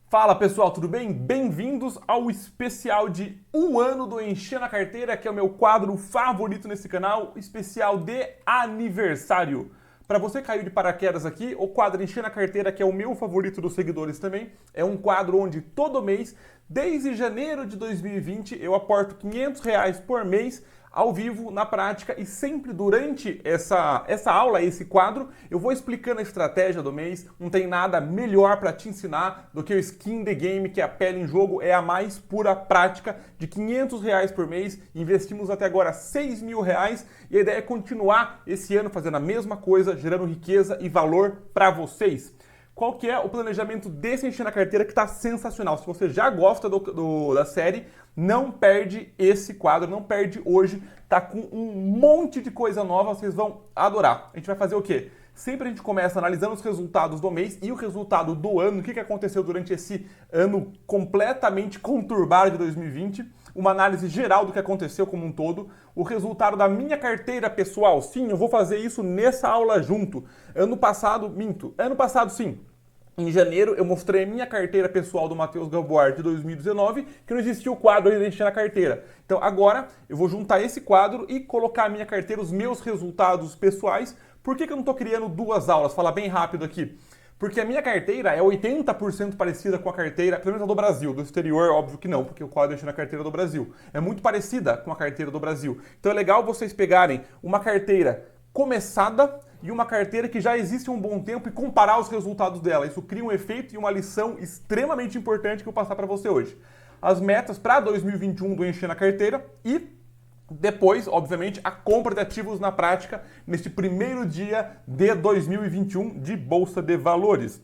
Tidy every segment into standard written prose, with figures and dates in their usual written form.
Fala pessoal, tudo bem? Bem-vindos ao especial de 1 ano do Encher na Carteira, que é o meu quadro favorito nesse canal, especial de aniversário. Para você que caiu de paraquedas aqui, o quadro Encher na Carteira, que é o meu favorito dos seguidores também, é um quadro onde todo mês, desde janeiro de 2020, eu aporto R$500 por mês, ao vivo, na prática, e sempre durante essa aula, esse quadro, eu vou explicando a estratégia do mês. Não tem nada melhor para te ensinar do que o Skin the Game, que é a pele em jogo, é a mais pura prática de R$500 por mês. Investimos até agora R$6.000 e a ideia é continuar esse ano fazendo a mesma coisa, gerando riqueza e valor para vocês. Qual que é o planejamento desse Encher na Carteira que está sensacional? Se você já gosta da série, não perde esse quadro, não perde hoje. Tá com um monte de coisa nova, vocês vão adorar. A gente vai fazer o quê? Sempre a gente começa analisando os resultados do mês e o resultado do ano, o que aconteceu durante esse ano completamente conturbado de 2020, uma análise geral do que aconteceu como um todo, o resultado da minha carteira pessoal. Sim, eu vou fazer isso nessa aula junto. Ano passado sim. Em janeiro, eu mostrei a minha carteira pessoal do Matheus Gamboa de 2019, que não existia o quadro ainda Encher na Carteira. Então agora eu vou juntar esse quadro e colocar a minha carteira, os meus resultados pessoais. Por que eu não estou criando duas aulas? Falar bem rápido aqui. Porque a minha carteira é 80% parecida com a carteira, pelo menos a do Brasil. Do exterior, óbvio que não, porque o quadro Encher na Carteira do Brasil. É muito parecida com a carteira do Brasil. Então é legal vocês pegarem uma carteira começada e uma carteira que já existe há um bom tempo e comparar os resultados dela. Isso cria um efeito e uma lição extremamente importante que eu vou passar para você hoje. As metas para 2021 do Encher na Carteira e depois, obviamente, a compra de ativos na prática neste primeiro dia de 2021 de Bolsa de Valores.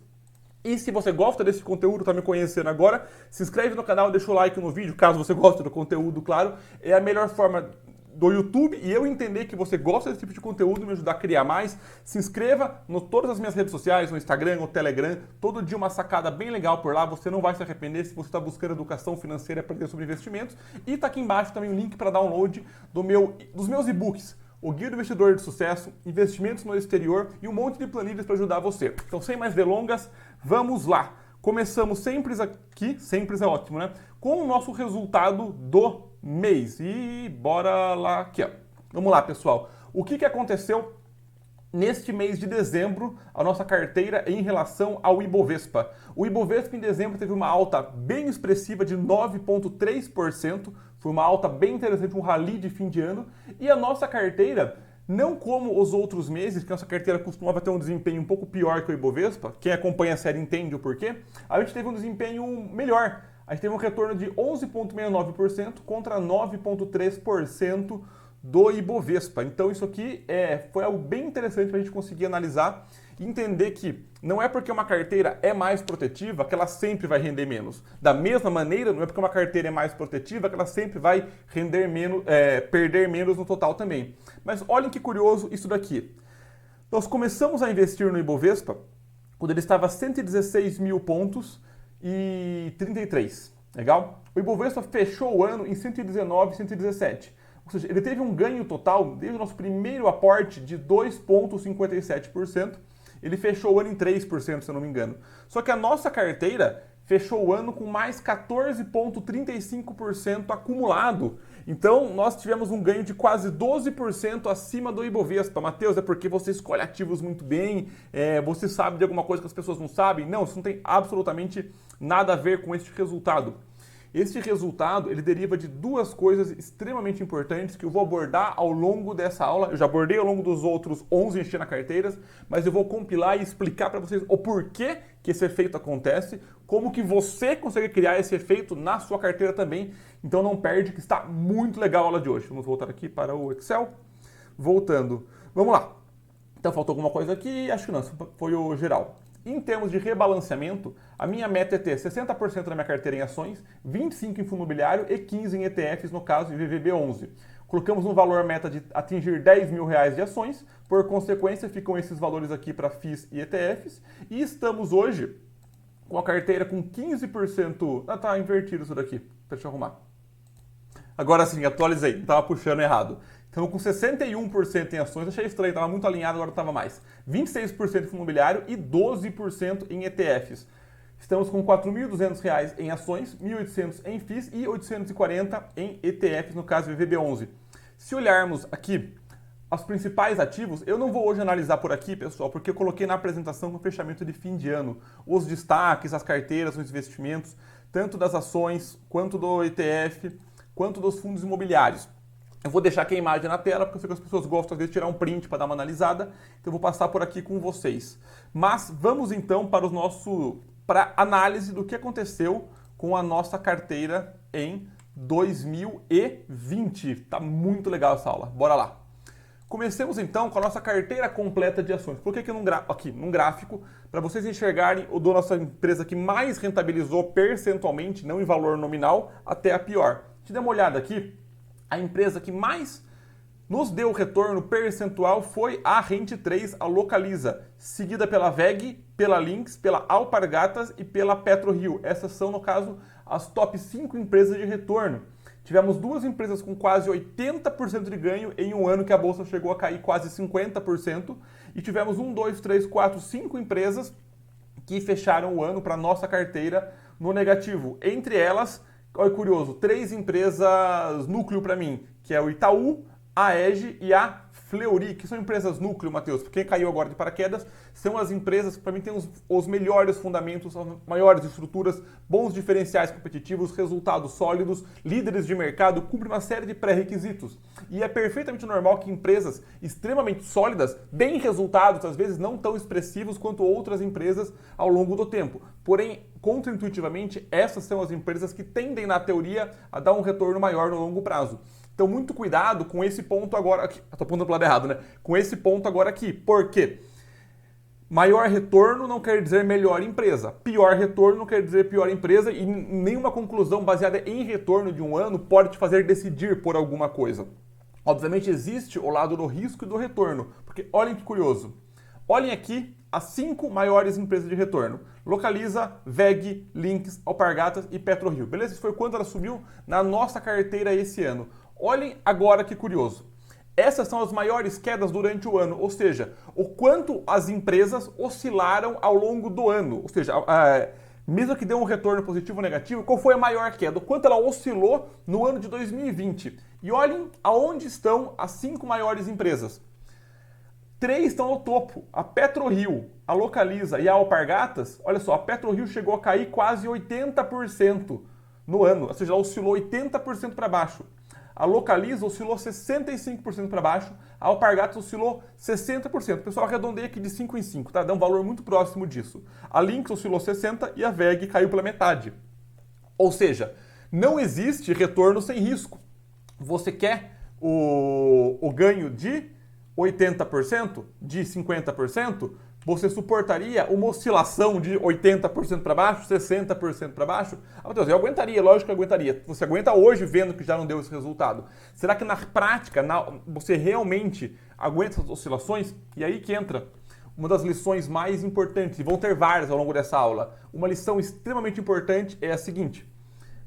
E se você gosta desse conteúdo, está me conhecendo agora, se inscreve no canal, deixa o like no vídeo, caso você goste do conteúdo, claro. É a melhor forma do YouTube e eu entender que você gosta desse tipo de conteúdo, me ajudar a criar mais. Se inscreva em todas as minhas redes sociais, no Instagram, no Telegram, todo dia uma sacada bem legal por lá, você não vai se arrepender se você está buscando educação financeira, aprender sobre investimentos. E está aqui embaixo também o link para download dos meus e-books. O Guia do Investidor de Sucesso, Investimentos no Exterior e um monte de planilhas para ajudar você. Então, sem mais delongas, vamos lá. Começamos sempre aqui, sempre é ótimo, né? Com o nosso resultado do mês. E bora lá aqui, ó. Vamos lá, pessoal. O que aconteceu neste mês de dezembro, a nossa carteira em relação ao Ibovespa? O Ibovespa em dezembro teve uma alta bem expressiva de 9,3%. Foi uma alta bem interessante, um rally de fim de ano. E a nossa carteira, não como os outros meses, que a nossa carteira costumava ter um desempenho um pouco pior que o Ibovespa, quem acompanha a série entende o porquê, a gente teve um desempenho melhor. A gente teve um retorno de 11,69% contra 9,3% do Ibovespa. Então isso aqui foi algo bem interessante para a gente conseguir analisar e entender que não é porque uma carteira é mais protetiva que ela sempre vai render menos. Da mesma maneira, não é porque uma carteira é mais protetiva que ela sempre vai render menos, perder menos no total também. Mas olhem que curioso isso daqui. Nós começamos a investir no Ibovespa quando ele estava a 116 mil pontos e 33. Legal? O Ibovespa fechou o ano em 119, 117. Ou seja, ele teve um ganho total, desde o nosso primeiro aporte, de 2,57%. Ele fechou o ano em 3%, se eu não me engano. Só que a nossa carteira fechou o ano com mais 14,35% acumulado. Então, nós tivemos um ganho de quase 12% acima do Ibovespa. Matheus, é porque você escolhe ativos muito bem, você sabe de alguma coisa que as pessoas não sabem? Não, isso não tem absolutamente nada a ver com este resultado. Este resultado, ele deriva de duas coisas extremamente importantes que eu vou abordar ao longo dessa aula. Eu já abordei ao longo dos outros 11 Encher na Carteiras, mas eu vou compilar e explicar para vocês o porquê que esse efeito acontece, como que você consegue criar esse efeito na sua carteira também. Então não perde, que está muito legal a aula de hoje. Vamos voltar aqui para o Excel. Voltando. Vamos lá. Então faltou alguma coisa aqui? Acho que não, foi o geral. Em termos de rebalanceamento, a minha meta é ter 60% da minha carteira em ações, 25% em fundo imobiliário e 15% em ETFs, no caso, em VVB11. Colocamos um valor meta de atingir R$10.000 de ações, por consequência ficam esses valores aqui para FIIs e ETFs, e estamos hoje com a carteira com 15%... Ah, tá invertido isso daqui, deixa eu arrumar. Agora sim, atualizei, não estava puxando errado. Então, com 61% em ações, achei estranho, estava muito alinhado, agora estava mais. 26% em fundo imobiliário e 12% em ETFs. Estamos com R$ 4.200 em ações, 1.800 em FIIs e 840 em ETFs, no caso VVB11. Se olharmos aqui os principais ativos, eu não vou hoje analisar por aqui, pessoal, porque eu coloquei na apresentação com fechamento de fim de ano os destaques, as carteiras, os investimentos, tanto das ações, quanto do ETF, quanto dos fundos imobiliários. Eu vou deixar aqui a imagem na tela, porque eu sei que as pessoas gostam às vezes de tirar um print para dar uma analisada, então eu vou passar por aqui com vocês. Mas vamos então para análise do que aconteceu com a nossa carteira em 2020. Tá muito legal essa aula, bora lá. Comecemos então com a nossa carteira completa de ações. Coloquei aqui num gráfico para vocês enxergarem o da nossa empresa que mais rentabilizou percentualmente, não em valor nominal, até a pior. Se der uma olhada aqui, a empresa que mais nos deu retorno percentual foi a Rente 3, a Localiza, seguida pela VEG, pela Lynx, pela Alpargatas e pela PetroRio. Essas são, no caso, as top 5 empresas de retorno. Tivemos duas empresas com quase 80% de ganho em um ano que a bolsa chegou a cair quase 50%. E tivemos 5 empresas que fecharam o ano para nossa carteira no negativo. Entre elas, olha curioso, 3 empresas núcleo para mim, que é o Itaú, a EGE e a Fleury, que são empresas núcleo, Matheus. Quem caiu agora de paraquedas são as empresas que para mim têm os melhores fundamentos, as maiores estruturas, bons diferenciais competitivos, resultados sólidos, líderes de mercado, cumprem uma série de pré-requisitos. E é perfeitamente normal que empresas extremamente sólidas deem resultados, às vezes não tão expressivos quanto outras empresas ao longo do tempo. Porém, contraintuitivamente, essas são as empresas que tendem, na teoria, a dar um retorno maior no longo prazo. Então, muito cuidado com esse ponto agora aqui. Estou apontando para o lado errado, né? Com esse ponto agora aqui. Por quê? Maior retorno não quer dizer melhor empresa. Pior retorno não quer dizer pior empresa e nenhuma conclusão baseada em retorno de um ano pode te fazer decidir por alguma coisa. Obviamente, existe o lado do risco e do retorno. Porque olhem que curioso. Olhem aqui as 5 maiores empresas de retorno. Localiza, VEG, Lynx, Alpargatas e PetroRio. Beleza? Isso foi quanto ela subiu na nossa carteira esse ano. Olhem agora que curioso. Essas são as maiores quedas durante o ano, ou seja, o quanto as empresas oscilaram ao longo do ano. Ou seja, mesmo que deu um retorno positivo ou negativo, qual foi a maior queda? O quanto ela oscilou no ano de 2020. E olhem aonde estão as 5 maiores empresas. 3 estão no topo, a PetroRio, a Localiza e a Alpargatas. Olha só, a PetroRio chegou a cair quase 80% no ano, ou seja, ela oscilou 80% para baixo. A Localiza oscilou 65% para baixo, a Alpargatas oscilou 60%. O pessoal arredondeia aqui de 5 em 5, tá? Dá um valor muito próximo disso. A Lynx oscilou 60% e a VEG caiu pela metade. Ou seja, não existe retorno sem risco. Você quer o ganho de 80%, de 50%? Você suportaria uma oscilação de 80% para baixo, 60% para baixo? Ah, meu Deus, eu aguentaria, lógico que eu aguentaria. Você aguenta hoje vendo que já não deu esse resultado. Será que na prática você realmente aguenta essas oscilações? E aí que entra uma das lições mais importantes, e vão ter várias ao longo dessa aula. Uma lição extremamente importante é a seguinte: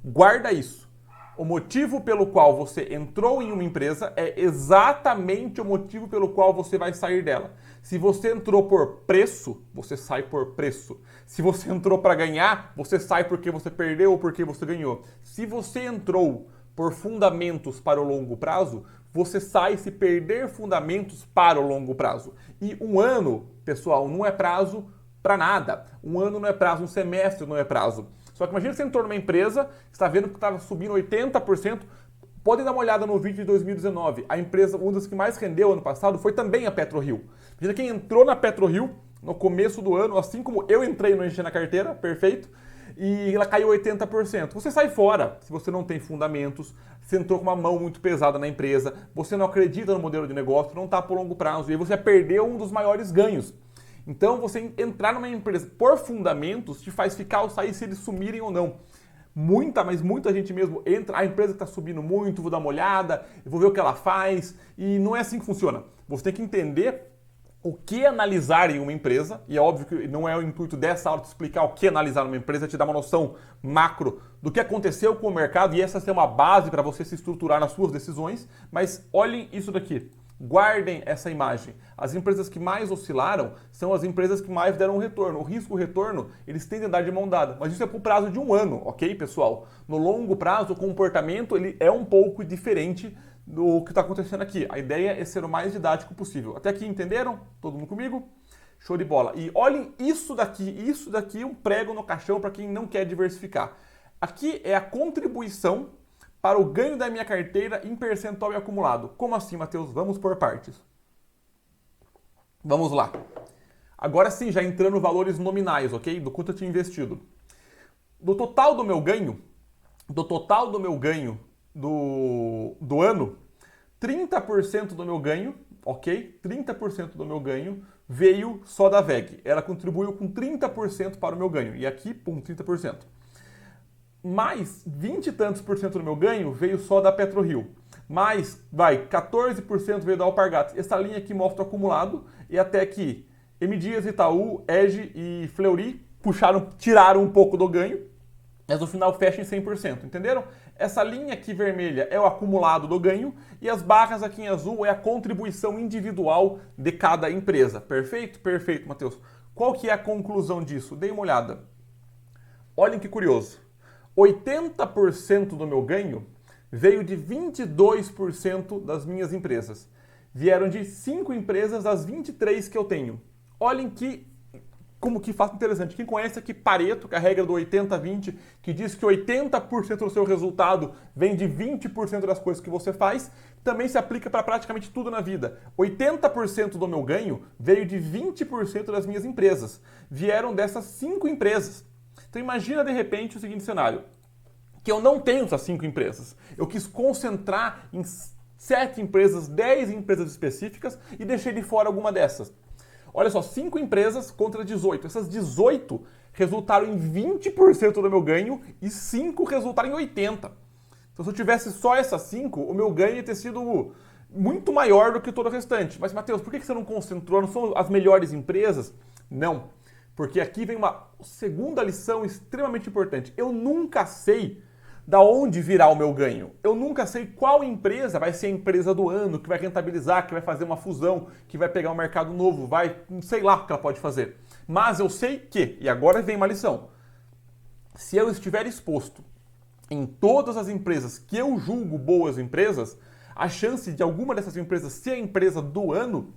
guarda isso. O motivo pelo qual você entrou em uma empresa é exatamente o motivo pelo qual você vai sair dela. Se você entrou por preço, você sai por preço. Se você entrou para ganhar, você sai porque você perdeu ou porque você ganhou. Se você entrou por fundamentos para o longo prazo, você sai se perder fundamentos para o longo prazo. E um ano, pessoal, não é prazo para nada. Um ano não é prazo, um semestre não é prazo. Só que imagina você entrou numa empresa, está vendo que estava subindo 80%, podem dar uma olhada no vídeo de 2019. A empresa, uma das que mais rendeu ano passado, foi também a PetroRio. Imagina quem entrou na PetroRio no começo do ano, assim como eu entrei no Encher na Carteira, perfeito, e ela caiu 80%. Você sai fora se você não tem fundamentos, você entrou com uma mão muito pesada na empresa, você não acredita no modelo de negócio, não está por longo prazo, e aí você perdeu um dos maiores ganhos. Então, você entrar numa empresa por fundamentos te faz ficar ou sair se eles sumirem ou não. Mas muita gente mesmo entra, a empresa está subindo muito, vou dar uma olhada, vou ver o que ela faz, e não é assim que funciona. Você tem que entender o que analisar em uma empresa, e é óbvio que não é o intuito dessa aula de explicar o que analisar numa empresa, é te dar uma noção macro do que aconteceu com o mercado, e essa ser uma base para você se estruturar nas suas decisões, mas olhem isso daqui. Guardem essa imagem. As empresas que mais oscilaram são as empresas que mais deram um retorno. O risco e o retorno, eles tendem a dar de mão dada. Mas isso é por prazo de um ano, ok, pessoal? No longo prazo, o comportamento ele é um pouco diferente do que está acontecendo aqui. A ideia é ser o mais didático possível. Até aqui entenderam? Todo mundo comigo? Show de bola. E olhem isso daqui é um prego no caixão para quem não quer diversificar. Aqui é a contribuição para o ganho da minha carteira em percentual e acumulado. Como assim, Matheus? Vamos por partes. Vamos lá. Agora sim, já entrando valores nominais, ok? Do quanto eu tinha investido. Do total do meu ganho do ano, 30% do meu ganho, ok? 30% do meu ganho veio só da VEG. Ela contribuiu com 30% para o meu ganho. E aqui, pum, 30%. Mais 20 e tantos por cento do meu ganho veio só da PetroRio. Mais, 14% veio da Alpargatas. Essa linha aqui mostra o acumulado e até que M Dias, Itaú, EGE e Fleury tiraram um pouco do ganho, mas no final fecha em 100%, entenderam? Essa linha aqui vermelha é o acumulado do ganho e as barras aqui em azul é a contribuição individual de cada empresa. Perfeito? Perfeito, Matheus. Qual que é a conclusão disso? Dê uma olhada. Olhem que curioso. 80% do meu ganho veio de 22% das minhas empresas. Vieram de 5 empresas das 23 que eu tenho. Olhem como que fato interessante. Quem conhece aqui Pareto, que é a regra do 80-20, que diz que 80% do seu resultado vem de 20% das coisas que você faz, também se aplica para praticamente tudo na vida. 80% do meu ganho veio de 20% das minhas empresas. Vieram dessas 5 empresas. Então imagina de repente o seguinte cenário, que eu não tenho essas 5 empresas. Eu quis concentrar em 7 empresas, 10 empresas específicas e deixei de fora alguma dessas. Olha só, 5 empresas contra 18. Essas 18 resultaram em 20% do meu ganho e 5 resultaram em 80%. Então se eu tivesse só essas 5, o meu ganho ia ter sido muito maior do que todo o restante. Mas Matheus, por que você não concentrou? Não são as melhores empresas? Não. Porque aqui vem uma segunda lição extremamente importante. Eu nunca sei da onde virá o meu ganho. Eu nunca sei qual empresa vai ser a empresa do ano, que vai rentabilizar, que vai fazer uma fusão, que vai pegar um mercado novo, sei lá o que ela pode fazer. Mas eu sei que, e agora vem uma lição, se eu estiver exposto em todas as empresas que eu julgo boas empresas, a chance de alguma dessas empresas ser a empresa do ano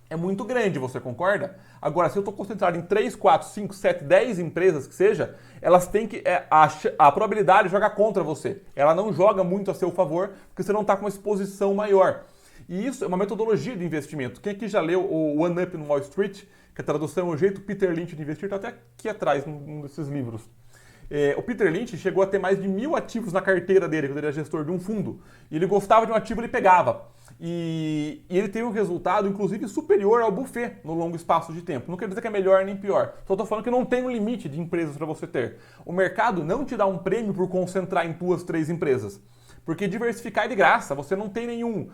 é muito grande, você concorda? Agora, se eu estou concentrado em 3, 4, 5, 7, 10 empresas que seja, elas têm que... a probabilidade joga contra você. Ela não joga muito a seu favor, porque você não está com uma exposição maior. E isso é uma metodologia de investimento. Quem aqui já leu o One Up no Wall Street, que a tradução é o jeito Peter Lynch de investir, está até aqui atrás, num desses livros. O Peter Lynch chegou a ter mais de 1.000 ativos na carteira dele, quando ele era gestor de um fundo. E ele gostava de um ativo, ele pegava. E ele teve um resultado, inclusive, superior ao Buffett no longo espaço de tempo. Não quer dizer que é melhor nem pior. Só estou falando que não tem um limite de empresas para você ter. O mercado não te dá um prêmio por concentrar em 2, 3 empresas. Porque diversificar é de graça. Você não tem nenhum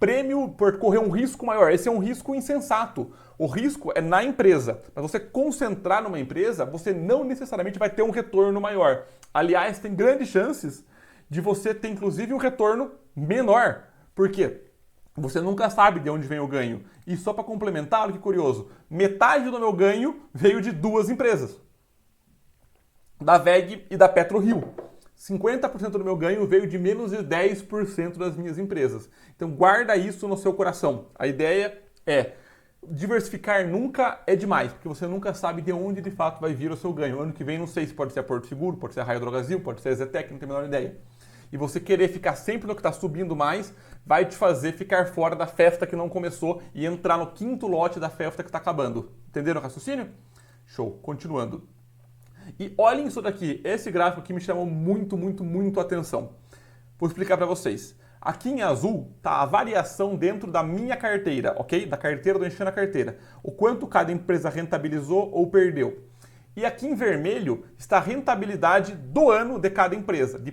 prêmio por correr um risco maior. Esse é um risco insensato. O risco é na empresa. Para você concentrar numa empresa, você não necessariamente vai ter um retorno maior. Aliás, tem grandes chances de você ter, inclusive, um retorno menor. Por quê? Você nunca sabe de onde vem o ganho. E só para complementar, olha que curioso, metade do meu ganho veio de 2 empresas. Da VEG e da PetroRio. 50% do meu ganho veio de menos de 10% das minhas empresas. Então guarda isso no seu coração. A ideia é diversificar nunca é demais, porque você nunca sabe de onde de fato vai vir o seu ganho. Ano que vem não sei se pode ser a Porto Seguro, pode ser a Raio Drogasil, pode ser a Zetec, não tenho a menor ideia. E você querer ficar sempre no que está subindo mais, vai te fazer ficar fora da festa que não começou e entrar no 5º lote da festa que está acabando. Entenderam o raciocínio? Show. Continuando. E olhem isso daqui. Esse gráfico aqui me chamou muito a atenção. Vou explicar para vocês. Aqui em azul está a variação dentro da minha carteira, ok? Da carteira do Enchendo a Carteira. O quanto cada empresa rentabilizou ou perdeu. E aqui em vermelho está a rentabilidade do ano de cada empresa, de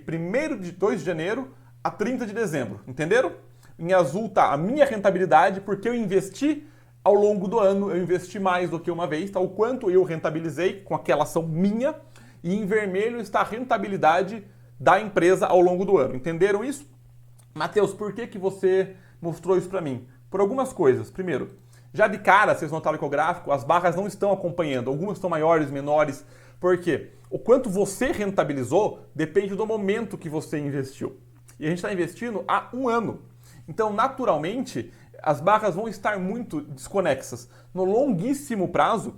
2 de janeiro a 30 de dezembro, entenderam? Em azul está a minha rentabilidade, porque eu investi ao longo do ano eu investi mais do que uma vez, tá? O quanto eu rentabilizei com aquela ação minha, e em vermelho está a rentabilidade da empresa ao longo do ano. Entenderam isso? Matheus, por que você mostrou isso para mim? Por algumas coisas. Primeiro, já de cara, vocês notaram que o gráfico, as barras não estão acompanhando. Algumas estão maiores, menores. Por quê? O quanto você rentabilizou depende do momento que você investiu. E a gente está investindo há um ano. Então, naturalmente, as barras vão estar muito desconexas. No longuíssimo prazo,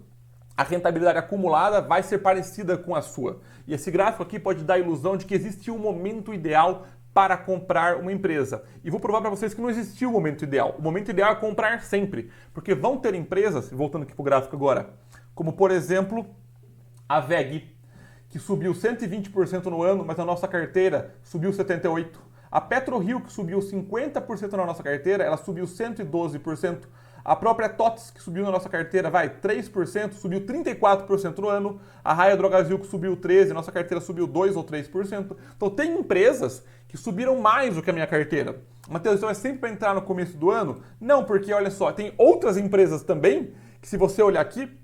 a rentabilidade acumulada vai ser parecida com a sua. E esse gráfico aqui pode dar a ilusão de que existe um momento ideal para comprar uma empresa. E vou provar para vocês que não existiu o momento ideal. O momento ideal é comprar sempre. Porque vão ter empresas, voltando aqui para o gráfico agora, como por exemplo a VEG, que subiu 120% no ano, mas na nossa carteira subiu 78%. A PetroRio, que subiu 50% na nossa carteira, ela subiu 112%. A própria TOTS, que subiu na nossa carteira, 3%, subiu 34% no ano. A Raia Drogasil, que subiu 13%, nossa carteira subiu 2% ou 3%. Então tem empresas que subiram mais do que a minha carteira. Matheus, então é sempre para entrar no começo do ano? Não, porque olha só, tem outras empresas também, que se você olhar aqui,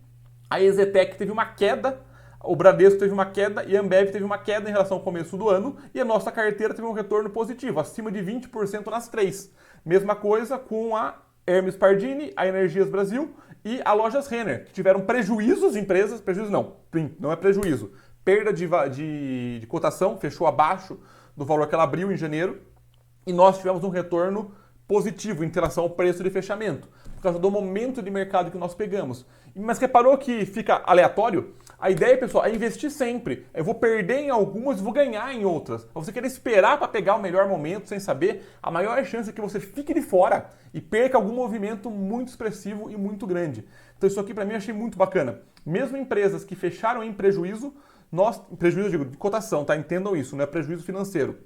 a EZTEC teve uma queda, o Bradesco teve uma queda e a Ambev teve uma queda em relação ao começo do ano, e a nossa carteira teve um retorno positivo, acima de 20% nas três. Mesma coisa com a Hermes Pardini, a Energias Brasil e a Lojas Renner, que tiveram prejuízos, empresas, prejuízo não é prejuízo, perda de cotação, fechou abaixo do valor que ela abriu em janeiro, e nós tivemos um retorno positivo em relação ao preço de fechamento, por causa do momento de mercado que nós pegamos. Mas reparou que fica aleatório? A ideia, pessoal, é investir sempre. Eu vou perder em algumas e vou ganhar em outras. Você querer esperar para pegar o melhor momento sem saber, a maior chance é que você fique de fora e perca algum movimento muito expressivo e muito grande. Então isso aqui para mim eu achei muito bacana. Mesmo empresas que fecharam em prejuízo, prejuízo eu digo, de cotação, tá? Entendam isso, não é prejuízo financeiro.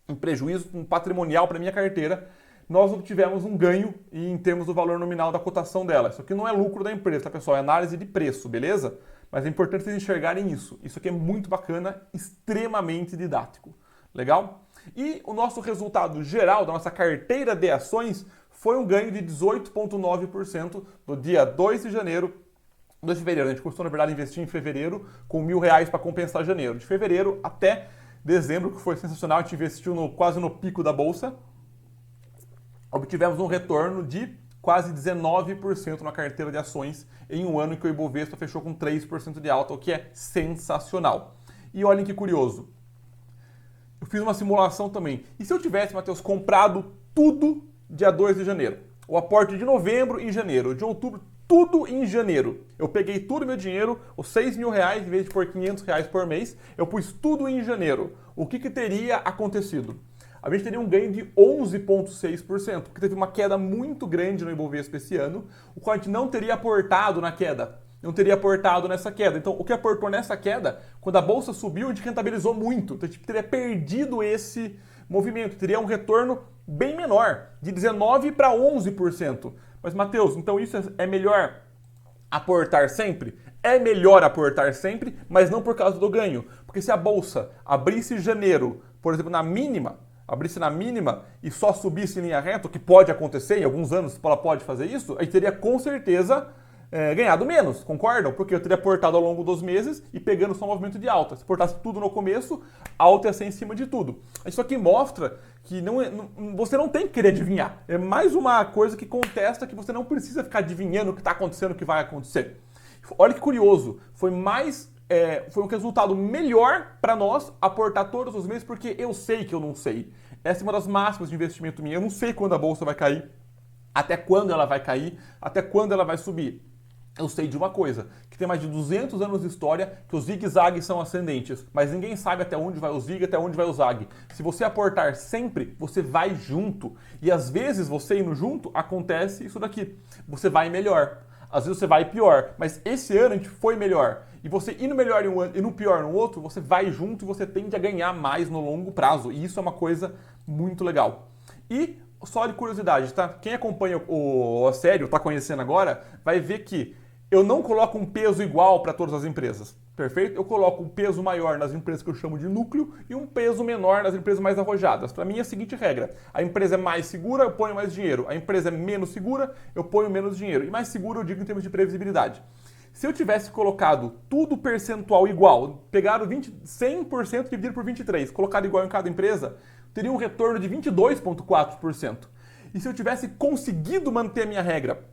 Em prejuízo patrimonial para minha carteira, nós obtivemos um ganho em termos do valor nominal da cotação dela. Isso aqui não é lucro da empresa, tá, pessoal? É análise de preço, beleza? Mas é importante vocês enxergarem isso. Isso aqui é muito bacana, extremamente didático. Legal? E o nosso resultado geral da nossa carteira de ações foi um ganho de 18,9% do dia 2 de janeiro de fevereiro. A gente costuma, na verdade, investir em fevereiro com R$1.000 para compensar janeiro. De fevereiro até dezembro, que foi sensacional, a gente investiu quase no pico da bolsa. Obtivemos um retorno de quase 19% na carteira de ações em um ano em que o Ibovespa fechou com 3% de alta, o que é sensacional. E olhem que curioso, eu fiz uma simulação também. E se eu tivesse, Matheus, comprado tudo dia 2 de janeiro? O aporte de novembro em janeiro, de outubro, tudo em janeiro. Eu peguei todo meu dinheiro, os R$6.000, em vez de pôr R$500 por mês, eu pus tudo em janeiro. O que teria acontecido? A gente teria um ganho de 11,6%, porque teve uma queda muito grande no Ibovespa esse ano, o qual a gente não teria aportado na queda, não teria aportado nessa queda. Então, o que aportou nessa queda, quando a bolsa subiu, a gente rentabilizou muito, então a gente teria perdido esse movimento, teria um retorno bem menor, de 19% para 11%. Mas, Matheus, então isso é melhor aportar sempre? É melhor aportar sempre, mas não por causa do ganho, porque se a bolsa abrisse em janeiro, por exemplo, abrisse na mínima e só subisse em linha reta, o que pode acontecer, em alguns anos ela pode fazer isso, aí teria com certeza ganhado menos, concordam? Porque eu teria aportado ao longo dos meses e pegando só um movimento de alta. Se aportasse tudo no começo, a alta ia ser em cima de tudo. Isso aqui mostra que você não tem que querer adivinhar. É mais uma coisa que contesta que você não precisa ficar adivinhando o que está acontecendo, o que vai acontecer. Olha que curioso, foi um resultado melhor para nós aportar todos os meses, porque eu sei que eu não sei. Essa é uma das máximas de investimento minha. Eu não sei quando a bolsa vai cair, até quando ela vai cair, até quando ela vai subir. Eu sei de uma coisa, que tem mais de 200 anos de história que os zigue-zagues são ascendentes, mas ninguém sabe até onde vai o zigue, até onde vai o zague. Se você aportar sempre, você vai junto. E às vezes, você indo junto, acontece isso daqui. Você vai melhor. Às vezes você vai pior, mas esse ano a gente foi melhor. E você indo melhor em um ano e no pior no outro, você vai junto e você tende a ganhar mais no longo prazo. E isso é uma coisa muito legal. E só de curiosidade, tá? Quem acompanha o sério, tá conhecendo agora, vai ver que eu não coloco um peso igual para todas as empresas. Perfeito? Eu coloco um peso maior nas empresas que eu chamo de núcleo e um peso menor nas empresas mais arrojadas. Para mim é a seguinte regra: a empresa é mais segura, eu ponho mais dinheiro. A empresa é menos segura, eu ponho menos dinheiro. E mais segura eu digo em termos de previsibilidade. Se eu tivesse colocado tudo percentual igual, pegado 100% dividido por 23, colocado igual em cada empresa, teria um retorno de 22,4%. E se eu tivesse conseguido manter a minha regra,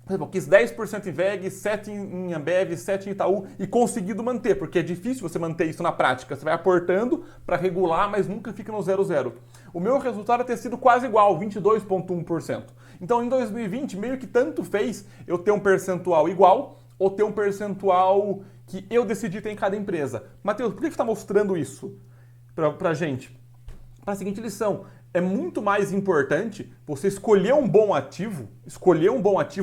por exemplo, eu quis 10% em VEG, 7% em Ambev, 7% em Itaú e conseguido manter, porque é difícil você manter isso na prática. Você vai aportando para regular, mas nunca fica no 0,0. O meu resultado é ter sido quase igual, 22,1%. Então, em 2020, meio que tanto fez eu ter um percentual igual ou ter um percentual que eu decidi ter em cada empresa. Matheus, por que você está mostrando isso para a gente? Para a seguinte lição: é muito mais importante você escolher um bom ativo,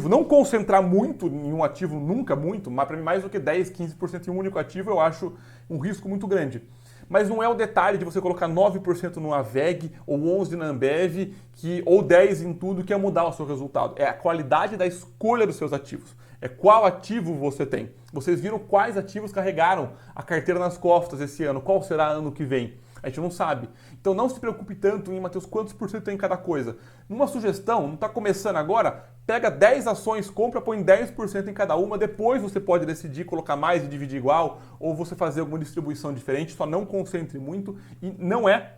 não concentrar muito em um ativo, nunca muito, mas para mim mais do que 10, 15% em um único ativo eu acho um risco muito grande. Mas não é o detalhe de você colocar 9% numa VEG, ou 11% na Ambev, ou 10% em tudo que é mudar o seu resultado. É a qualidade da escolha dos seus ativos. É qual ativo você tem. Vocês viram quais ativos carregaram a carteira nas costas esse ano, qual será ano que vem? A gente não sabe. Então não se preocupe tanto em, Matheus, quantos por cento tem em cada coisa. Uma sugestão, não está começando agora, pega 10 ações, compra, põe 10% em cada uma, depois você pode decidir colocar mais e dividir igual, ou você fazer alguma distribuição diferente, só não concentre muito, e não é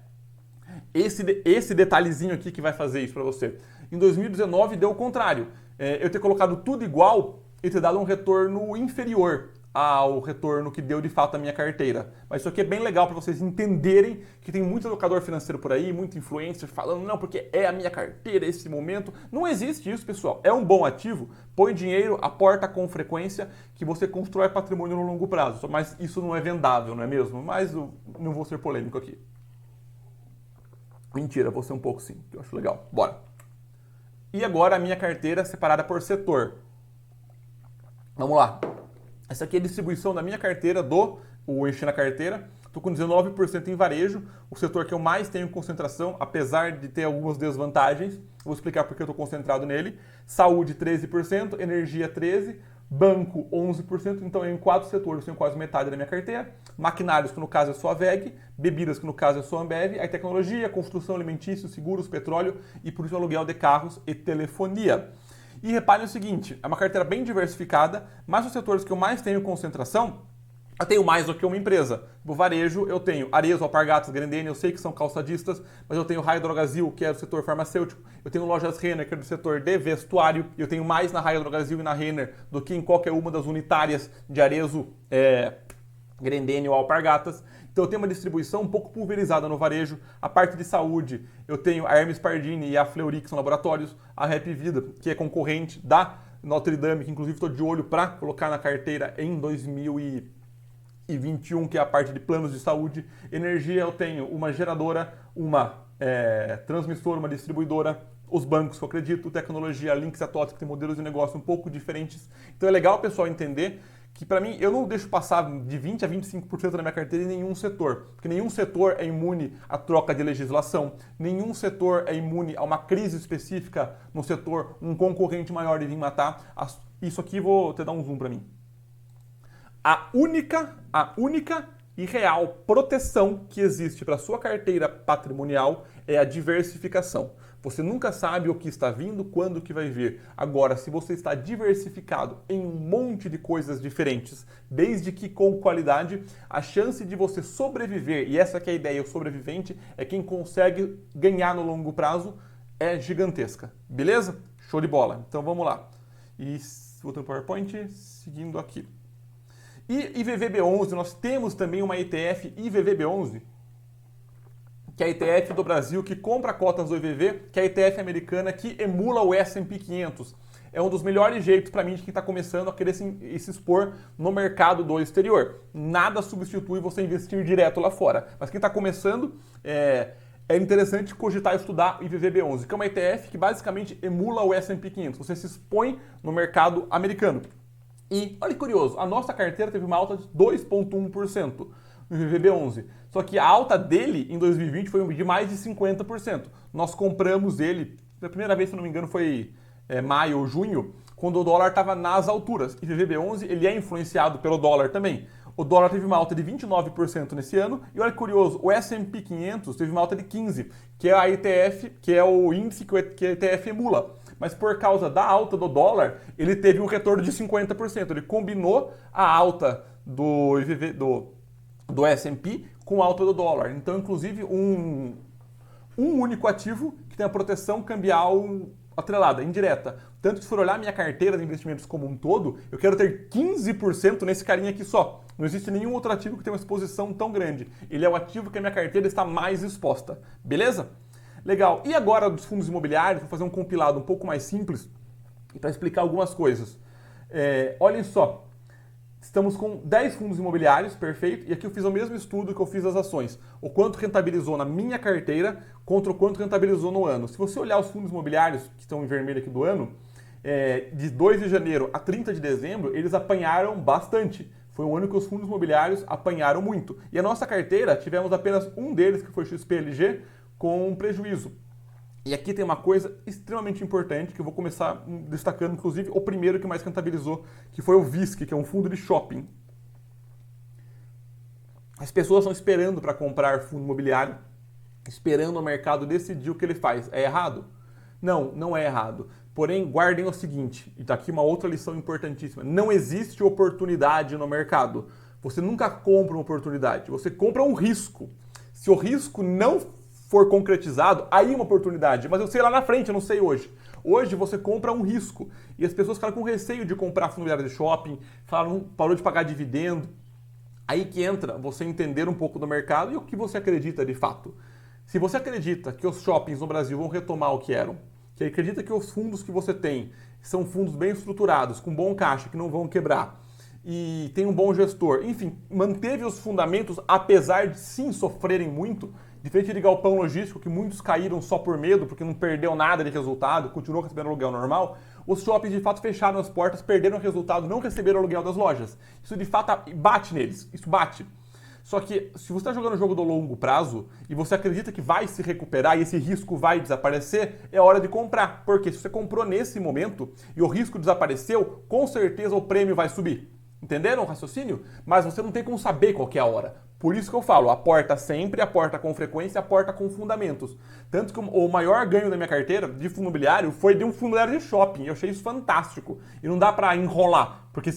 esse detalhezinho aqui que vai fazer isso para você. Em 2019 deu o contrário. Eu ter colocado tudo igual e ter dado um retorno inferior ao retorno que deu de fato a minha carteira. Mas isso aqui é bem legal para vocês entenderem que tem muito educador financeiro por aí, muito influencer falando, não, porque é a minha carteira esse momento. Não existe isso, pessoal. É um bom ativo, põe dinheiro, aporta com frequência, que você constrói patrimônio no longo prazo. Mas isso não é vendável, não é mesmo? Mas eu não vou ser polêmico aqui. Mentira, vou ser um pouco sim, que eu acho legal. Bora. E agora a minha carteira separada por setor. Vamos lá. Essa aqui é a distribuição da minha carteira o Encher na Carteira. Estou com 19% em varejo, o setor que eu mais tenho concentração, apesar de ter algumas desvantagens. Vou explicar porque eu estou concentrado nele. Saúde, 13%, energia, 13%, banco, 11%. Então, em 4 setores, eu tenho quase metade da minha carteira. Maquinários, que no caso é só a VEG. Bebidas, que no caso é só a Ambev. Aí tecnologia, construção, alimentício, seguros, petróleo e, por isso, aluguel de carros e telefonia. E reparem o seguinte, é uma carteira bem diversificada, mas os setores que eu mais tenho concentração, eu tenho mais do que uma empresa. No varejo, eu tenho Arezzo, Alpargatas, Grendene, eu sei que são calçadistas, mas eu tenho Raia Drogasil, que é do setor farmacêutico, eu tenho Lojas Renner, que é do setor de vestuário, eu tenho mais na Raia Drogasil e na Renner do que em qualquer uma das unitárias de Arezzo, Grendene ou Alpargatas. Então eu tenho uma distribuição um pouco pulverizada no varejo. A parte de saúde, eu tenho a Hermes Pardini e a Fleury, que são laboratórios. A Rap Vida, que é concorrente da Notre Dame, que inclusive estou de olho para colocar na carteira em 2021, que é a parte de planos de saúde. Energia, eu tenho uma geradora, uma transmissora, uma distribuidora. Os bancos, que eu acredito, tecnologia, Links, a TOTS, que tem modelos de negócio um pouco diferentes. Então é legal o pessoal entender que, para mim, eu não deixo passar de 20% a 25% da minha carteira em nenhum setor, porque nenhum setor é imune à troca de legislação, nenhum setor é imune a uma crise específica no setor, um concorrente maior de vir matar. Isso aqui, vou te dar um zoom para mim. A única e real proteção que existe para a sua carteira patrimonial é a diversificação. Você nunca sabe o que está vindo, quando que vai vir. Agora, se você está diversificado em um monte de coisas diferentes, desde que com qualidade, a chance de você sobreviver, e essa que é a ideia, o sobrevivente, é quem consegue ganhar no longo prazo, é gigantesca. Beleza? Show de bola. Então vamos lá. E voltando para o PowerPoint, seguindo aqui. E IVVB11, nós temos também uma ETF IVVB11, que é a ETF do Brasil, que compra cotas do IVV, que é a ETF americana, que emula o S&P 500. É um dos melhores jeitos para mim de quem está começando a querer se expor no mercado do exterior. Nada substitui você investir direto lá fora. Mas quem está começando, é interessante cogitar e estudar o IVVB11, que é uma ETF que basicamente emula o S&P 500. Você se expõe no mercado americano. E, olha que curioso, a nossa carteira teve uma alta de 2,1% no IVVB11. Só que a alta dele em 2020 foi de mais de 50%. Nós compramos ele, pela primeira vez, se não me engano, foi maio ou junho, quando o dólar estava nas alturas. E o IVVB11 ele é influenciado pelo dólar também. O dólar teve uma alta de 29% nesse ano, e olha que curioso, o S&P 500 teve uma alta de 15%, que é a ETF, que é o índice que a ETF emula. Mas por causa da alta do dólar, ele teve um retorno de 50%. Ele combinou a alta do S&P com a alta do dólar. Então, inclusive, um único ativo que tem a proteção cambial atrelada, indireta. Tanto que se for olhar a minha carteira de investimentos como um todo, eu quero ter 15% nesse carinha aqui só. Não existe nenhum outro ativo que tenha uma exposição tão grande. Ele é o ativo que a minha carteira está mais exposta. Beleza? Legal. E agora dos fundos imobiliários, vou fazer um compilado um pouco mais simples para explicar algumas coisas. Olhem só. Estamos com 10 fundos imobiliários, perfeito, e aqui eu fiz o mesmo estudo que eu fiz das ações. O quanto rentabilizou na minha carteira contra o quanto rentabilizou no ano. Se você olhar os fundos imobiliários que estão em vermelho aqui do ano, de 2 de janeiro a 30 de dezembro, eles apanharam bastante. Foi um ano que os fundos imobiliários apanharam muito. E a nossa carteira, tivemos apenas um deles, que foi o XPLG, com prejuízo. E aqui tem uma coisa extremamente importante que eu vou começar destacando, inclusive, o primeiro que mais rentabilizou, que foi o VISC, que é um fundo de shopping. As pessoas estão esperando para comprar fundo imobiliário, esperando o mercado decidir o que ele faz. É errado? Não, não é errado. Porém, guardem o seguinte, e está aqui uma outra lição importantíssima. Não existe oportunidade no mercado. Você nunca compra uma oportunidade, você compra um risco. Se o risco não for concretizado, aí é uma oportunidade. Mas eu sei lá na frente, eu não sei hoje. Hoje você compra um risco. E as pessoas ficaram com receio de comprar fundo imobiliário de shopping, parou de pagar dividendo. Aí que entra você entender um pouco do mercado e o que você acredita de fato. Se você acredita que os shoppings no Brasil vão retomar o que eram, que acredita que os fundos que você tem são fundos bem estruturados, com bom caixa, que não vão quebrar, e tem um bom gestor, enfim, manteve os fundamentos, apesar de sim sofrerem muito, diferente de galpão logístico, que muitos caíram só por medo, porque não perdeu nada de resultado, continuou recebendo aluguel normal, os shoppings de fato fecharam as portas, perderam o resultado, não receberam o aluguel das lojas. Isso de fato bate neles, isso bate. Só que se você está jogando o jogo do longo prazo e você acredita que vai se recuperar e esse risco vai desaparecer, é hora de comprar. Porque se você comprou nesse momento e o risco desapareceu, com certeza o prêmio vai subir. Entenderam o raciocínio? Mas você não tem como saber qual que é a hora. Por isso que eu falo, aporta sempre, aporta com frequência, aporta com fundamentos. Tanto que o maior ganho da minha carteira de fundo imobiliário foi de um fundo imobiliário de shopping. Eu achei isso fantástico. E não dá para enrolar, porque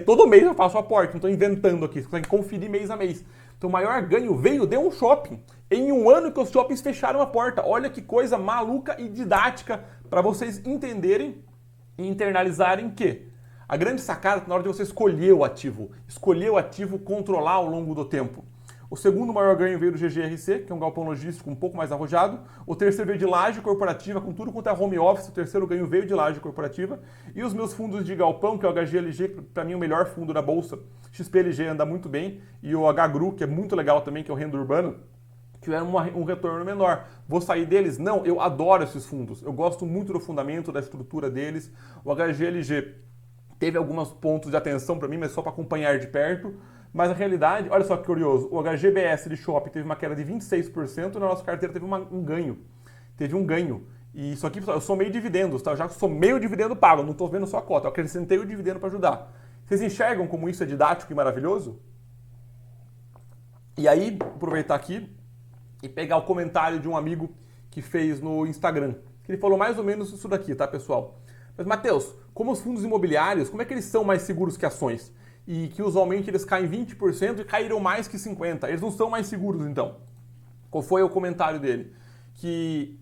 todo mês eu faço aporte, não estou inventando aqui, você consegue conferir mês a mês. Então o maior ganho veio de um shopping. Em um ano que os shoppings fecharam a porta. Olha que coisa maluca e didática para vocês entenderem e internalizarem que a grande sacada é na hora de você escolher o ativo, controlar ao longo do tempo. O segundo maior ganho veio do GGRC, que é um galpão logístico um pouco mais arrojado. O terceiro veio de laje corporativa, com tudo quanto é home office. O terceiro ganho veio de laje corporativa. E os meus fundos de galpão, que é o HGLG, que para mim é o melhor fundo da bolsa. XPLG anda muito bem. E o HGRU, que é muito legal também, que é o renda urbano, tiveram um retorno menor. Vou sair deles? Não, eu adoro esses fundos. Eu gosto muito do fundamento, da estrutura deles. O HGLG teve alguns pontos de atenção para mim, mas só para acompanhar de perto. Mas a realidade, olha só que curioso, o HGBS de shopping teve uma queda de 26% e na nossa carteira teve um ganho. Teve um ganho. E isso aqui, pessoal, eu somei dividendos, tá? Eu já somei o dividendo pago, não estou vendo só a cota, eu acrescentei o dividendo para ajudar. Vocês enxergam como isso é didático e maravilhoso? E aí, aproveitar aqui e pegar o comentário de um amigo que fez no Instagram. Ele falou mais ou menos isso daqui, tá, pessoal? Mas, Matheus, como os fundos imobiliários, como é que eles são mais seguros que ações? E que usualmente eles caem 20% e caíram mais que 50%. Eles não são mais seguros, então. Qual foi o comentário dele? Que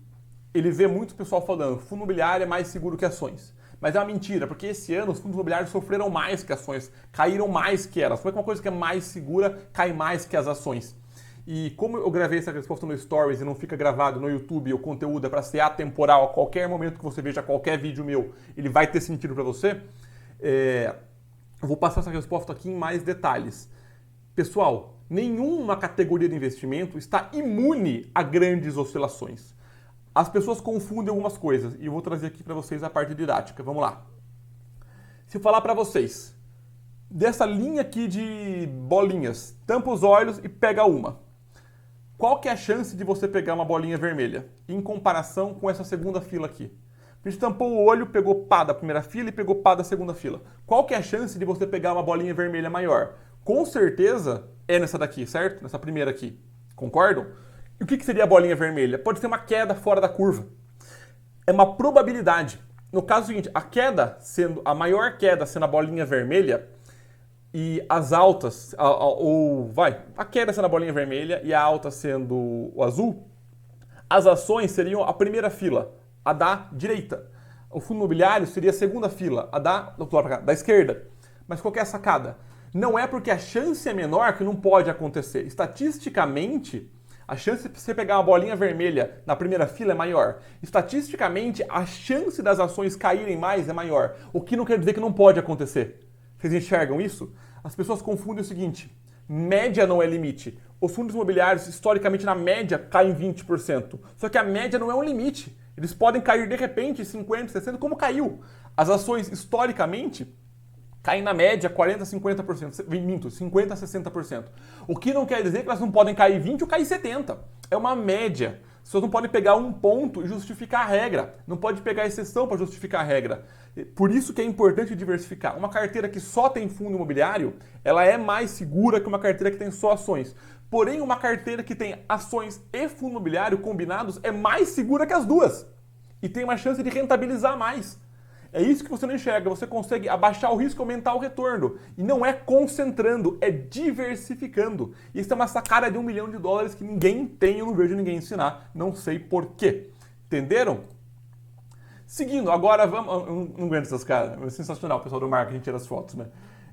ele vê muito pessoal falando fundo imobiliário é mais seguro que ações. Mas é uma mentira, porque esse ano os fundos imobiliários sofreram mais que ações, caíram mais que elas. Como é que uma coisa que é mais segura cai mais que as ações? E como eu gravei essa resposta no Stories e não fica gravado no YouTube, o conteúdo é para ser atemporal, a qualquer momento que você veja qualquer vídeo meu, ele vai ter sentido para você, eu vou passar essa resposta aqui em mais detalhes. Pessoal, nenhuma categoria de investimento está imune a grandes oscilações. As pessoas confundem algumas coisas e eu vou trazer aqui para vocês a parte didática. Vamos lá. Se eu falar para vocês dessa linha aqui de bolinhas, tampa os olhos e pega uma. Qual que é a chance de você pegar uma bolinha vermelha em comparação com essa segunda fila aqui? A gente tampou o olho, pegou pá da primeira fila e pegou pá da segunda fila. Qual que é a chance de você pegar uma bolinha vermelha maior? Com certeza é nessa daqui, certo? Nessa primeira aqui. Concordam? E o que seria a bolinha vermelha? Pode ser uma queda fora da curva. É uma probabilidade. No caso seguinte, a maior queda sendo a bolinha vermelha e as altas, a queda sendo a bolinha vermelha e a alta sendo o azul, as ações seriam a primeira fila, a da direita. O fundo imobiliário seria a segunda fila, a da esquerda. Mas qual que é a sacada? Não é porque a chance é menor que não pode acontecer. Estatisticamente, a chance de você pegar uma bolinha vermelha na primeira fila é maior. Estatisticamente, a chance das ações caírem mais é maior. O que não quer dizer que não pode acontecer. Vocês enxergam isso? As pessoas confundem o seguinte: média não é limite. Os fundos imobiliários, historicamente, na média, caem 20%. Só que a média não é um limite. Eles podem cair, de repente, 50%, 60%, como caiu. As ações, historicamente, caem na média 40%, 50%. Minto, 50% a 60%. O que não quer dizer que elas não podem cair 20% ou cair 70%. É uma média. Vocês não podem pegar um ponto e justificar a regra. Não pode pegar exceção para justificar a regra. Por isso que é importante diversificar. Uma carteira que só tem fundo imobiliário, ela é mais segura que uma carteira que tem só ações. Porém, uma carteira que tem ações e fundo imobiliário combinados é mais segura que as duas. E tem uma chance de rentabilizar mais. É isso que você não enxerga. Você consegue abaixar o risco e aumentar o retorno. E não é concentrando, é diversificando. E isso é uma sacada de $1 milhão que ninguém tem, eu não vejo ninguém ensinar. Não sei porquê. Entenderam? Seguindo, agora vamos... Eu não aguento essas caras. É sensacional o pessoal do marketing tira as fotos, né?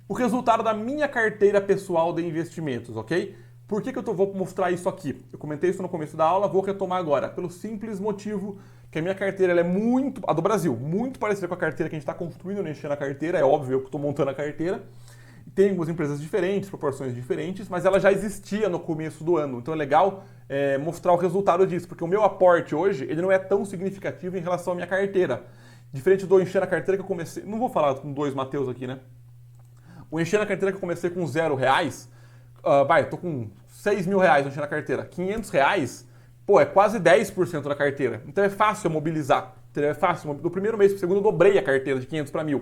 O resultado da minha carteira pessoal de investimentos, ok? Por que eu vou mostrar isso aqui? Eu comentei isso no começo da aula, vou retomar agora. Pelo simples motivo que a minha carteira ela é muito, a do Brasil, muito parecida com a carteira que a gente está construindo, né, enchendo a carteira. É óbvio, eu que estou montando a carteira. Tem algumas empresas diferentes, proporções diferentes, mas ela já existia no começo do ano. Então é legal mostrar o resultado disso, porque o meu aporte hoje ele não é tão significativo em relação à minha carteira. Diferente do encher a carteira que eu comecei... Não vou falar com dois Mateus aqui, né? O encher a carteira que eu comecei com R$0, tô com R$6.000 enchendo a carteira. R$500, pô, é quase 10% da carteira. Então é fácil eu mobilizar. Então é fácil. Do primeiro mês para o segundo eu dobrei a carteira de 500 para 1.000.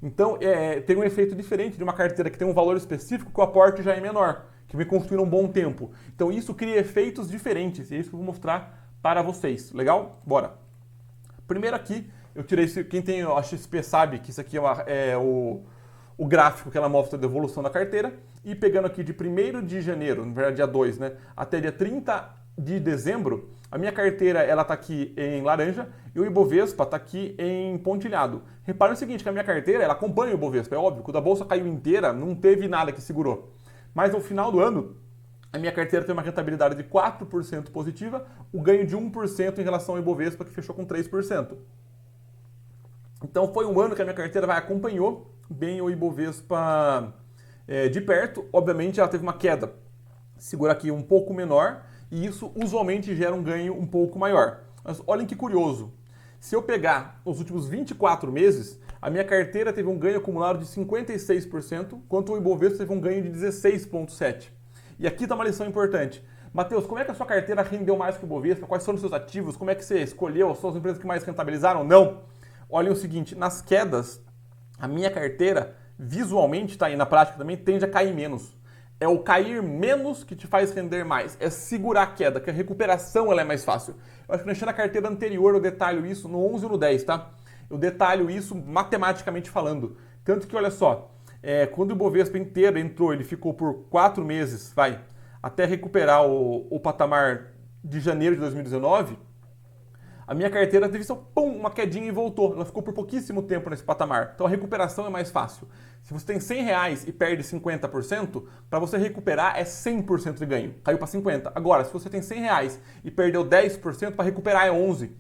Então tem um efeito diferente de uma carteira que tem um valor específico que o aporte já é menor, que vem construindo um bom tempo. Então isso cria efeitos diferentes e é isso que eu vou mostrar para vocês. Legal? Bora! Primeiro aqui, eu tirei, quem tem a XP sabe que isso aqui é o gráfico que ela mostra da evolução da carteira, e pegando aqui de 1º de janeiro, na verdade dia 2, né, até dia 30 de dezembro, a minha carteira ela está aqui em laranja e o Ibovespa está aqui em pontilhado. Reparem o seguinte, que a minha carteira ela acompanha o Ibovespa, é óbvio, quando a bolsa caiu inteira, não teve nada que segurou. Mas no final do ano, a minha carteira tem uma rentabilidade de 4% positiva, o ganho de 1% em relação ao Ibovespa, que fechou com 3%. Então foi um ano que a minha carteira acompanhou bem o Ibovespa de perto. Obviamente ela teve uma queda, segura aqui, um pouco menor, e isso usualmente gera um ganho um pouco maior. Mas olhem que curioso, se eu pegar os últimos 24 meses, a minha carteira teve um ganho acumulado de 56%, enquanto o Ibovespa teve um ganho de 16,7%. E aqui está uma lição importante. Matheus, como é que a sua carteira rendeu mais que o Ibovespa? Quais foram os seus ativos? Como é que você escolheu as suas empresas que mais rentabilizaram? Não! Olhem o seguinte, nas quedas, a minha carteira, visualmente, tá aí na prática também, tende a cair menos. É o cair menos que te faz render mais. É segurar a queda, que a recuperação ela é mais fácil. Eu acho que na carteira anterior eu detalho isso no 11 e no 10, tá? Eu detalho isso matematicamente falando. Tanto que, olha só, quando o Ibovespa inteiro entrou, ele ficou por 4 meses, até recuperar o patamar de janeiro de 2019, a minha carteira teve uma quedinha e voltou. Ela ficou por pouquíssimo tempo nesse patamar. Então a recuperação é mais fácil. Se você tem R$100 e perde 50%, para você recuperar é 100% de ganho. Caiu para 50%. Agora, se você tem R$100 e perdeu 10%, para recuperar é 11%.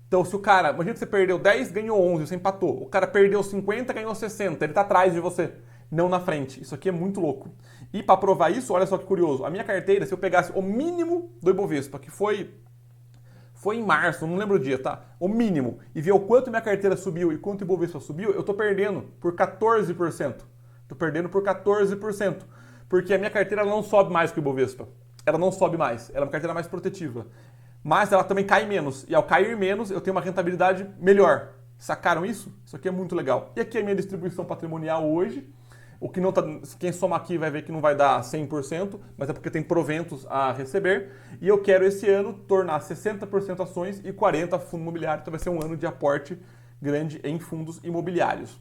Então se o cara, imagina que você perdeu 10, ganhou 11, você empatou. O cara perdeu 50, ganhou 60. Ele está atrás de você, não na frente. Isso aqui é muito louco. E para provar isso, olha só que curioso. A minha carteira, se eu pegasse o mínimo do Ibovespa, que foi em março, não lembro o dia, tá? O mínimo. E ver o quanto minha carteira subiu e quanto o Ibovespa subiu, eu tô perdendo por 14%. Tô perdendo por 14%. Porque a minha carteira ela não sobe mais que o Ibovespa. Ela não sobe mais. Ela é uma carteira mais protetiva. Mas ela também cai menos. E ao cair menos, eu tenho uma rentabilidade melhor. Sacaram isso? Isso aqui é muito legal. E aqui é a minha distribuição patrimonial hoje. O que não tá, quem soma aqui vai ver que não vai dar 100%, mas é porque tem proventos a receber. E eu quero esse ano tornar 60% ações e 40% fundo imobiliário. Então vai ser um ano de aporte grande em fundos imobiliários.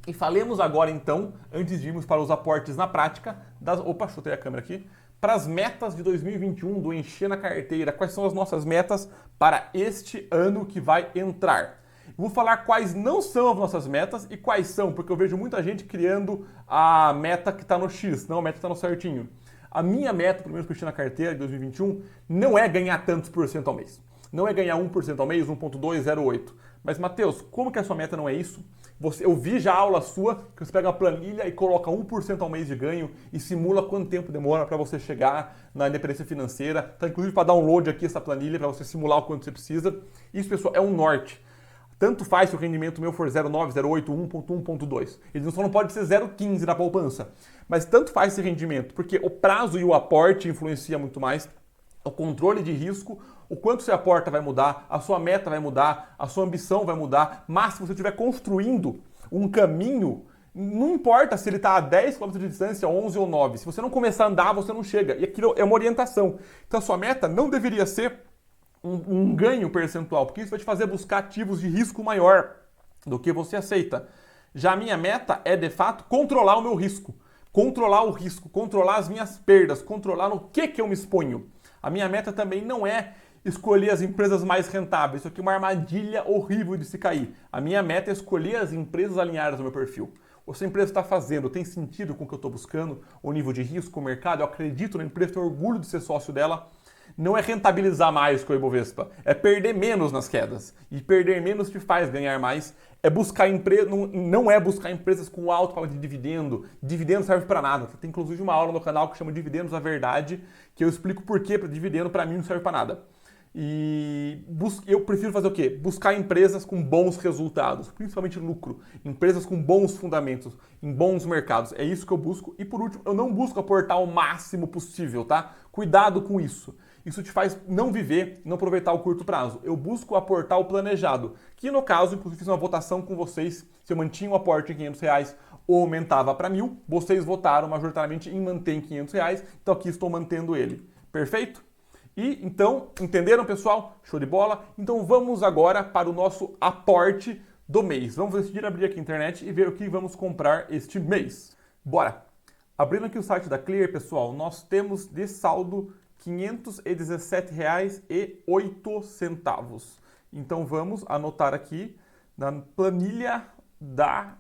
E falemos agora então, antes de irmos para os aportes na prática, opa, chutei a câmera aqui, para as metas de 2021 do Encher na Carteira. Quais são as nossas metas para este ano que vai entrar? Vou falar quais não são as nossas metas e quais são, porque eu vejo muita gente criando a meta que está no X, não a meta que está no certinho. A minha meta, pelo menos para Encher na Carteira de 2021, não é ganhar tantos por cento ao mês. Não é ganhar 1% ao mês, 1,208. Mas, Matheus, como que a sua meta não é isso? Eu vi já a aula sua, que você pega uma planilha e coloca 1% ao mês de ganho e simula quanto tempo demora para você chegar na independência financeira. Tá inclusive para download aqui essa planilha para você simular o quanto você precisa. Isso, pessoal, é um norte. Tanto faz se o rendimento meu for 0,9, 0,8, 1,1.2. Ele só não pode ser 0,15 na poupança. Mas tanto faz esse rendimento, porque o prazo e o aporte influencia muito mais. O controle de risco, o quanto você aporta vai mudar, a sua meta vai mudar, a sua ambição vai mudar, mas se você estiver construindo um caminho, não importa se ele está a 10 km de distância, 11 ou 9, se você não começar a andar, você não chega, e aquilo é uma orientação. Então a sua meta não deveria ser um ganho percentual, porque isso vai te fazer buscar ativos de risco maior do que você aceita. Já a minha meta é, de fato, controlar o meu risco, controlar o risco, controlar as minhas perdas, controlar no que eu me exponho. A minha meta também não é escolher as empresas mais rentáveis. Isso aqui é uma armadilha horrível de se cair. A minha meta é escolher as empresas alinhadas ao meu perfil. Ou se a empresa está fazendo, tem sentido com o que eu estou buscando, o nível de risco, o mercado, eu acredito na empresa, tenho orgulho de ser sócio dela. Não é rentabilizar mais com o Ibovespa, é perder menos nas quedas. E perder menos te faz ganhar mais. É buscar não é buscar empresas com alto pagamento de dividendo. Dividendo serve para nada. Tem inclusive uma aula no canal que chama Dividendos à Verdade, que eu explico por que dividendo para mim não serve para nada. E eu prefiro fazer o quê? Buscar empresas com bons resultados, principalmente lucro. Empresas com bons fundamentos, em bons mercados. É isso que eu busco. E por último, eu não busco aportar o máximo possível, tá? Cuidado com isso. Isso te faz não viver, não aproveitar o curto prazo. Eu busco aportar o planejado, que no caso, inclusive fiz uma votação com vocês, se eu mantinha o aporte em R$500 ou aumentava para 1.000, vocês votaram majoritariamente em manter em R$500, então aqui estou mantendo ele. Perfeito? E então, entenderam, pessoal? Show de bola? Então vamos agora para o nosso aporte do mês. Vamos decidir abrir aqui a internet e ver o que vamos comprar este mês. Bora! Abrindo aqui o site da Clear, pessoal, nós temos de saldo R$ 517,08. Então vamos anotar aqui na planilha da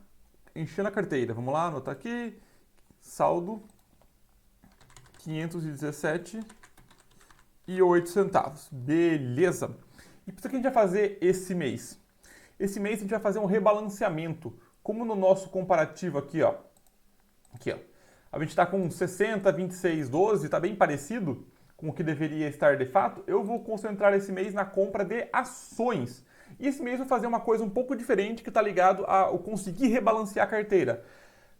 Encher na Carteira. Vamos lá, anotar aqui. Saldo R$ 517,08. Beleza. E por que a gente vai fazer esse mês? Esse mês a gente vai fazer um rebalanceamento. Como no nosso comparativo aqui, ó. Aqui, ó. A gente está com 60, 26, 12, está bem parecido com o que deveria estar de fato. Eu vou concentrar esse mês na compra de ações. E esse mês eu vou fazer uma coisa um pouco diferente que está ligado a eu conseguir rebalancear a carteira.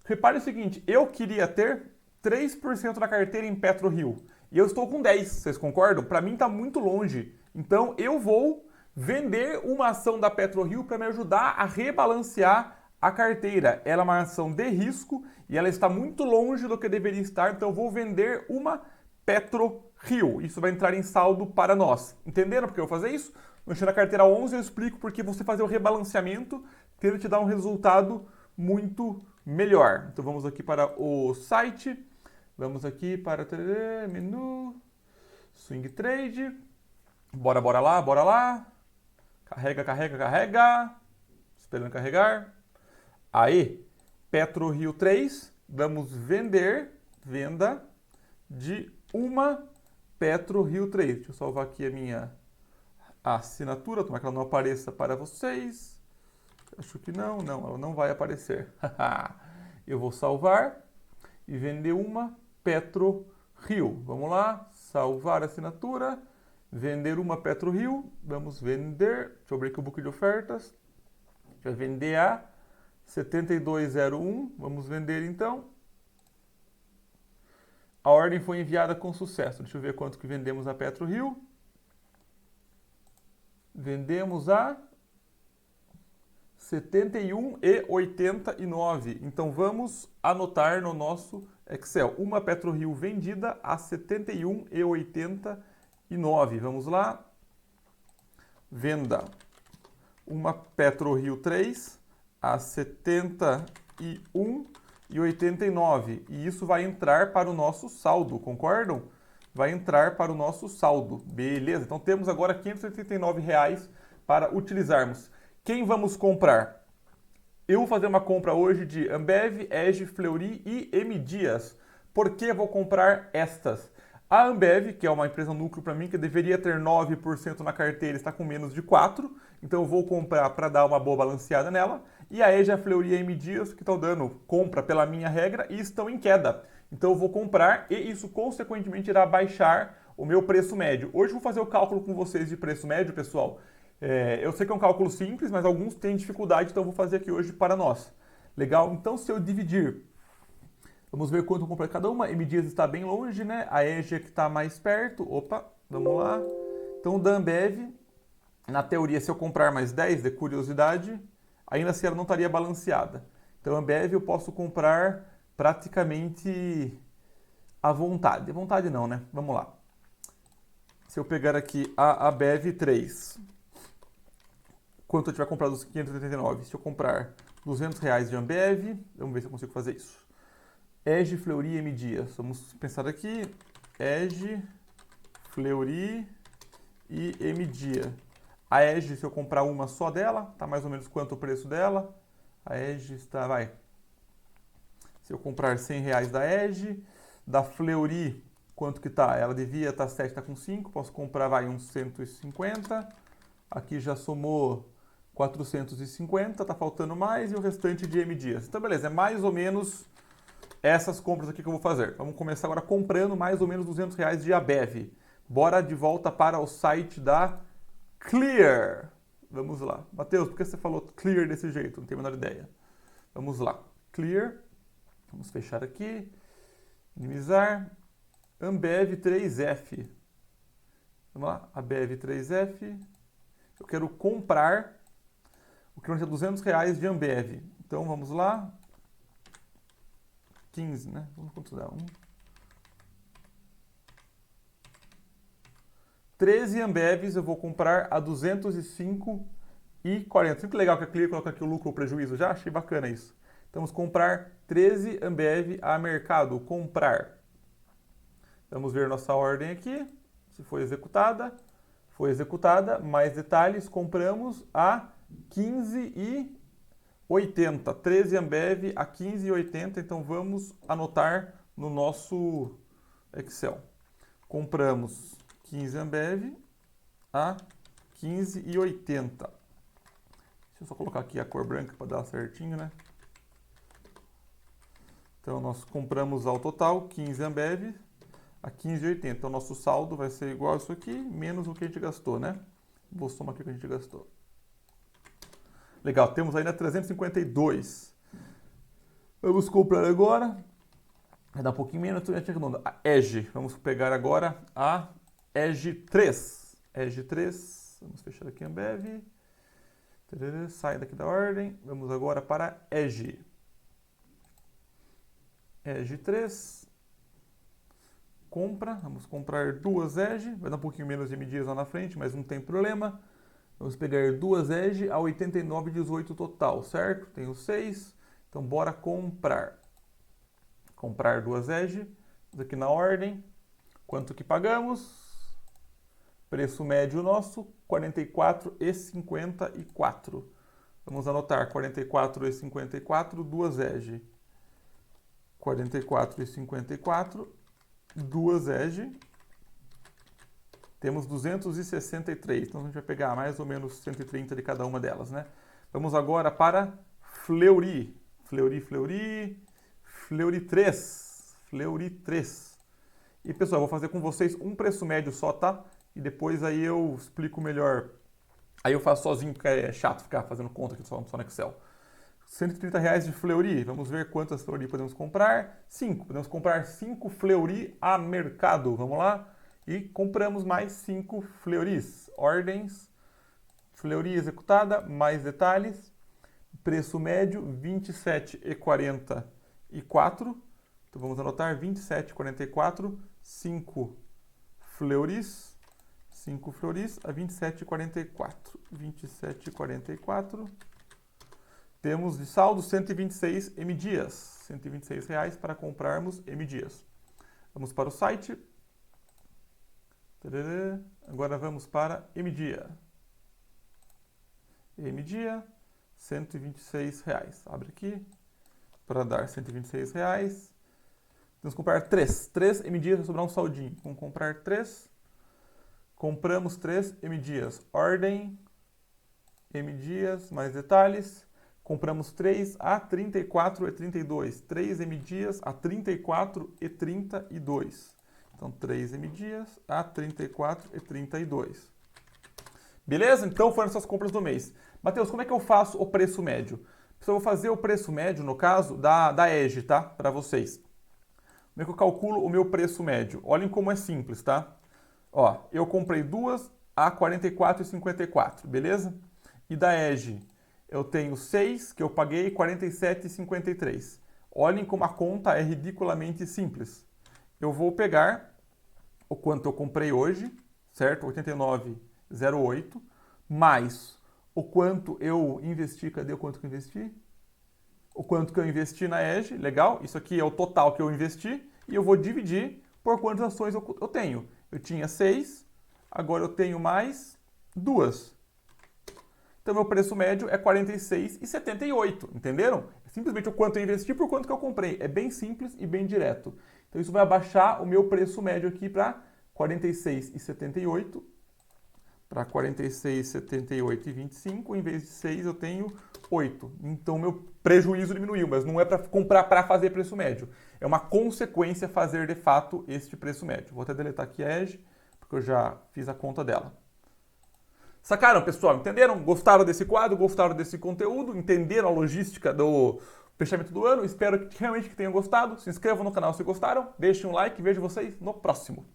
Repare o seguinte, eu queria ter 3% da carteira em PetroRio. E eu estou com 10%, vocês concordam? Para mim está muito longe. Então eu vou vender uma ação da PetroRio para me ajudar a rebalancear a carteira. Ela é uma ação de risco e ela está muito longe do que deveria estar, então eu vou vender uma PetroRio. Isso vai entrar em saldo para nós. Entenderam por que eu vou fazer isso? No Encher na Carteira 11 eu explico porque você fazer o rebalanceamento tende a te dar um resultado muito melhor. Então vamos aqui para o site, vamos aqui para menu, Swing Trade, bora lá, carrega, esperando carregar. Aí, PetroRio 3, vamos venda de uma PetroRio 3. Deixa eu salvar aqui a minha assinatura, tomara que ela não apareça para vocês. Acho que não, ela não vai aparecer. Eu vou salvar e vender uma PetroRio. Vamos lá, salvar a assinatura, vender uma PetroRio, vamos vender, deixa eu abrir aqui o book de ofertas, vai vender a 72,01, vamos vender então. A ordem foi enviada com sucesso. Deixa eu ver quanto que vendemos a PetroRio. Vendemos a 71,89. Então vamos anotar no nosso Excel. Uma PetroRio vendida a 71,89. Vamos lá. Venda uma PetroRio 3 a 71,89. E isso vai entrar para o nosso saldo, concordam? Vai entrar para o nosso saldo. Beleza, então temos agora R$ 589 para utilizarmos. Quem vamos comprar? Eu vou fazer uma compra hoje de Ambev, EGE, Fleury e M Dias. Por que vou comprar estas? A Ambev, que é uma empresa núcleo para mim, que deveria ter 9% na carteira, está com menos de 4%. Então eu vou comprar para dar uma boa balanceada nela. E a EGE, a Fleury e a M Dias, que estão dando compra pela minha regra e estão em queda. Então eu vou comprar e isso consequentemente irá baixar o meu preço médio. Hoje eu vou fazer o cálculo com vocês de preço médio, pessoal. Eu sei que é um cálculo simples, mas alguns têm dificuldade, então eu vou fazer aqui hoje para nós. Legal? Então se eu dividir, vamos ver quanto eu comprei cada uma. M Dias está bem longe, né? A EGE que está mais perto. Opa, vamos lá. Então da Ambev, na teoria, se eu comprar mais 10 de curiosidade, ainda assim ela não estaria balanceada. Então a Ambev eu posso comprar praticamente à vontade. À vontade não, né? Vamos lá. Se eu pegar aqui a Ambev 3, quanto eu tiver comprado os 589? Se eu comprar R$200 de Ambev, vamos ver se eu consigo fazer isso. EGE, Fleury e M Dias. Vamos pensar aqui. EGE, Fleury e M Dias. A EGE, se eu comprar uma só dela, tá mais ou menos quanto o preço dela. A EGE está, vai. Se eu comprar R$100 da EGE, da Fleury, quanto que tá? Ela devia estar 7, está com 5, posso comprar, vai, uns 150. Aqui já somou 450, tá faltando mais, e o restante de M Dias. Então, beleza, é mais ou menos essas compras aqui que eu vou fazer. Vamos começar agora comprando mais ou menos R$200 de Ambev. Bora de volta para o site da Clear. Vamos lá. Matheus, por que você falou Clear desse jeito? Não tenho a menor ideia. Vamos lá. Clear. Vamos fechar aqui. Minimizar. Ambev 3F. Vamos lá. Ambev 3F. Eu quero comprar o que é R$200 de Ambev. Então vamos lá. 15, né? Vamos quanto dá? 13 Ambevs eu vou comprar a 205,40. Sempre legal que a Clear coloca aqui o lucro ou prejuízo já. Achei bacana isso. Então vamos comprar 13 Ambev a mercado. Comprar. Vamos ver nossa ordem aqui. Se foi executada. Foi executada. Mais detalhes. Compramos a 15,80. 13 Ambev a 15,80. Então vamos anotar no nosso Excel. Compramos 15 Ambev a 15,80. Deixa eu só colocar aqui a cor branca para dar certinho, né? Então nós compramos ao total 15 Ambev a 15,80. Então nosso saldo vai ser igual a isso aqui, menos o que a gente gastou, né? Vou somar aqui o que a gente gastou. Legal, temos ainda 352. Vamos comprar agora. Vai dar um pouquinho menos, a EGE. Vamos pegar agora a EGE 3. EGE 3. Vamos fechar aqui a Ambev. Sai daqui da ordem. Vamos agora para EGE. EGE 3. Compra. Vamos comprar duas EGE. Vai dar um pouquinho menos de medidas lá na frente, mas não tem problema. Vamos pegar duas EGE a 89,18 total, certo? Tenho 6. Então bora comprar. Comprar duas EGE. Aqui na ordem. Quanto que pagamos? Preço médio nosso, R$ 44,54. Vamos anotar, R$ 44,54, duas EGE. R$ 44,54, duas EGE. Temos 263, então a gente vai pegar mais ou menos 130 de cada uma delas, né? Vamos agora para Fleury. Fleury 3. Fleury 3. E pessoal, eu vou fazer com vocês um preço médio só, tá? E depois aí eu explico melhor. Aí eu faço sozinho, porque é chato ficar fazendo conta aqui só no Excel. R$ 130 de Fleury. Vamos ver quantas Fleury podemos comprar. 5. Podemos comprar 5 Fleury a mercado. Vamos lá. E compramos mais 5 Fleurys. Ordens. Fleury executada. Mais detalhes. preço médio 27,44. Então vamos anotar 27,44, 5 fleuris a 27,44. 27,44. Temos de saldo 126 M dias. R$ 126 para comprarmos M dias. Vamos para o site. Agora vamos para M dia. M dia, R$ 126. Abre aqui para dar R$ 126. Vamos comprar 3. 3 M dias vai sobrar um saldinho. Vamos comprar 3. Compramos 3 M dias. Ordem M dias, mais detalhes. Compramos 3 a 34,32. 3 M dias a 34,32. Então, 3 M dias a 34,32. Beleza? Então, foram essas compras do mês. Matheus, como é que eu faço o preço médio? Eu vou fazer o preço médio, no caso, da EGE, tá? Para vocês. Como é que eu calculo o meu preço médio? Olhem como é simples, tá? Ó, eu comprei 2 a 44,54, beleza? E da EGE, eu tenho 6, que eu paguei 47,53. Olhem como a conta é ridiculamente simples. Eu vou pegar o quanto eu comprei hoje, certo? 89,08, mais o quanto eu investi. Cadê o quanto que eu investi? O quanto que eu investi na EGE, legal? Isso aqui é o total que eu investi e eu vou dividir por quantas ações eu tenho. Eu tinha 6, agora eu tenho mais 2. Então, meu preço médio é R$ 46,78, entenderam? É simplesmente o quanto eu investi por quanto que eu comprei. É bem simples e bem direto. Então, isso vai abaixar o meu preço médio aqui para R$ 46,78. Para 46,78,25, em vez de 6 eu tenho 8. Então, meu prejuízo diminuiu, mas não é para comprar para fazer preço médio. É uma consequência fazer, de fato, este preço médio. Vou até deletar aqui a EGE, porque eu já fiz a conta dela. Sacaram, pessoal? Entenderam? Gostaram desse quadro? Gostaram desse conteúdo? Entenderam a logística do fechamento do ano? Espero que realmente tenham gostado. Se inscrevam no canal se gostaram. Deixem um like e vejo vocês no próximo.